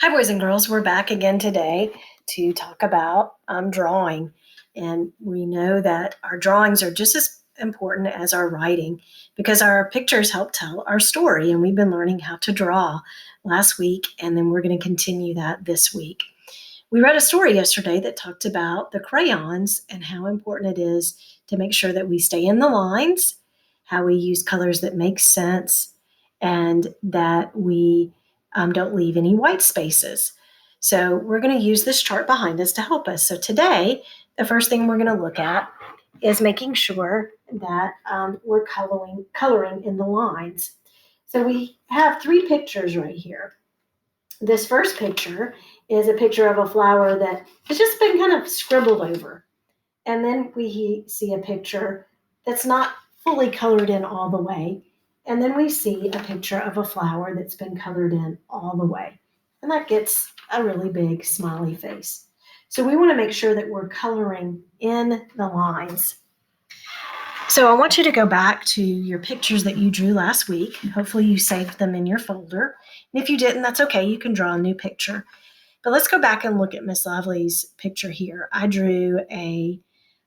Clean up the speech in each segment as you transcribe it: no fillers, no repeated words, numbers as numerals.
Hi, boys and girls. We're back again today to talk about drawing. And we know that our drawings are just as important as our writing because our pictures help tell our story. And we've been learning how to draw last week, and then we're going to continue that this week. We read a story yesterday that talked about the crayons and how important it is to make sure that we stay in the lines, how we use colors that make sense, and that we don't leave any white spaces. So we're going to use this chart behind us to help us. So today, the first thing we're going to look at is making sure that we're coloring in the lines. So we have three pictures right here. This first picture is a picture of a flower that has just been kind of scribbled over. And then we see a picture that's not fully colored in all the way. And then we see a picture of a flower that's been colored in all the way. And that gets a really big smiley face. So we want to make sure that we're coloring in the lines. So I want you to go back to your pictures that you drew last week. Hopefully you saved them in your folder. And if you didn't, that's okay. You can draw a new picture. But let's go back and look at Miss Lovely's picture here. I drew a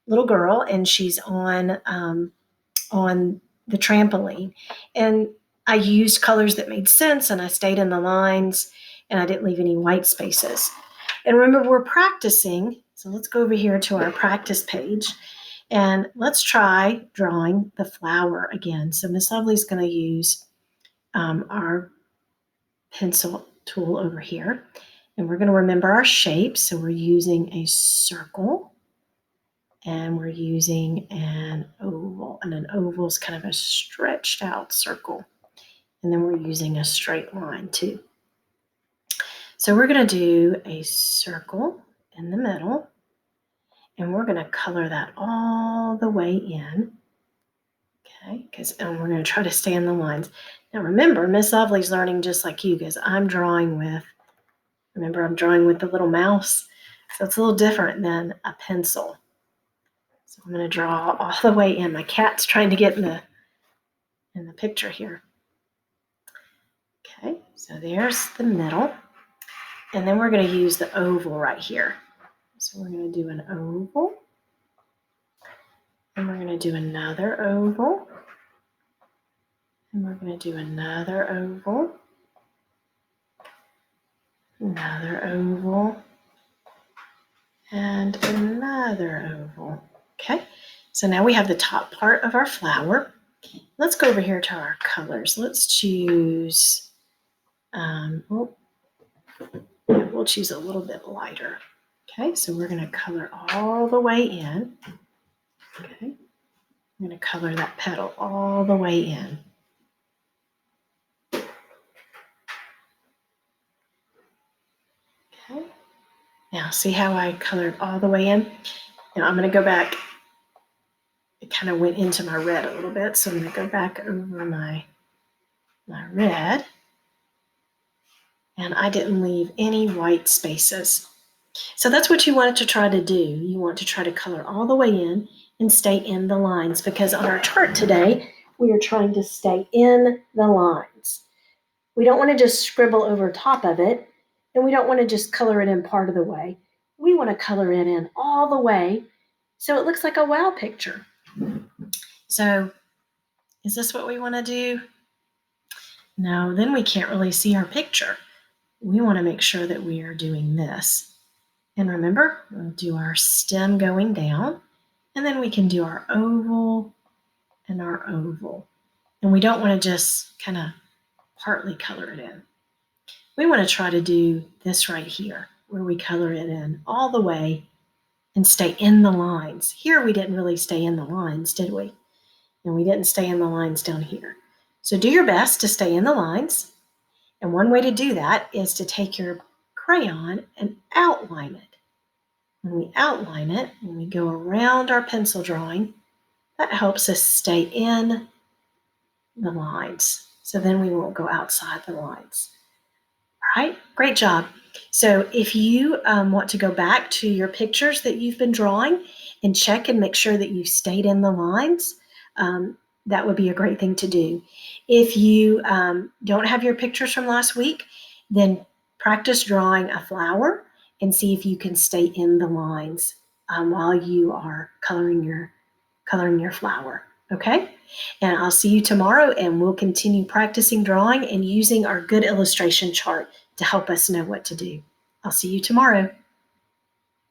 little girl, and she's on the trampoline. And I used colors that made sense, and I stayed in the lines, and I didn't leave any white spaces. And remember, we're practicing. So let's go over here to our practice page. And let's try drawing the flower again. So Miss Lovely's going to use our pencil tool over here. And we're going to remember our shapes. So we're using a circle, and we're using an oval. And an oval is kind of a stretched out circle. And then we're using a straight line too. So we're going to do a circle in the middle. And we're going to color that all the way in. Okay, and we're going to try to stay in the lines. Now remember, Miss Lovely's learning just like you, because I'm drawing with the little mouse. So it's a little different than a pencil. So I'm going to draw all the way in. My cat's trying to get in the picture here. Okay, so there's the middle. And then we're going to use the oval right here. So we're going to do an oval. And we're going to do another oval. And we're going to do another oval. Another oval. And another oval. Okay, so now we have the top part of our flower. Let's go over here to our colors. Let's choose, we'll choose a little bit lighter. Okay, so we're going to color all the way in. Okay, I'm going to color that petal all the way in. Okay, now see how I colored all the way in? Now I'm going to go back. It kind of went into my red a little bit, so I'm going to go back over my red. And I didn't leave any white spaces. So that's what you wanted to try to do. You want to try to color all the way in and stay in the lines, because on our chart today, we are trying to stay in the lines. We don't want to just scribble over top of it, and we don't want to just color it in part of the way. We want to color it in all the way so it looks like a wow picture. So is this what we want to do? No, then we can't really see our picture. We want to make sure that we are doing this. And remember, we'll do our stem going down, and then we can do our oval and our oval. And we don't want to just kind of partly color it in. We want to try to do this right here, where we color it in all the way and stay in the lines. Here we didn't really stay in the lines, did we? And we didn't stay in the lines down here. So do your best to stay in the lines. And one way to do that is to take your crayon and outline it. When we outline it, when we go around our pencil drawing, that helps us stay in the lines. So then we won't go outside the lines. All right, great job. So if you want to go back to your pictures that you've been drawing and check and make sure that you stayed in the lines, that would be a great thing to do. If you don't have your pictures from last week, then Practice drawing a flower and see if you can stay in the lines while you are coloring your flower. Okay? And I'll see you tomorrow, and we'll continue practicing drawing and using our good illustration chart to help us know what to do. I'll see you tomorrow.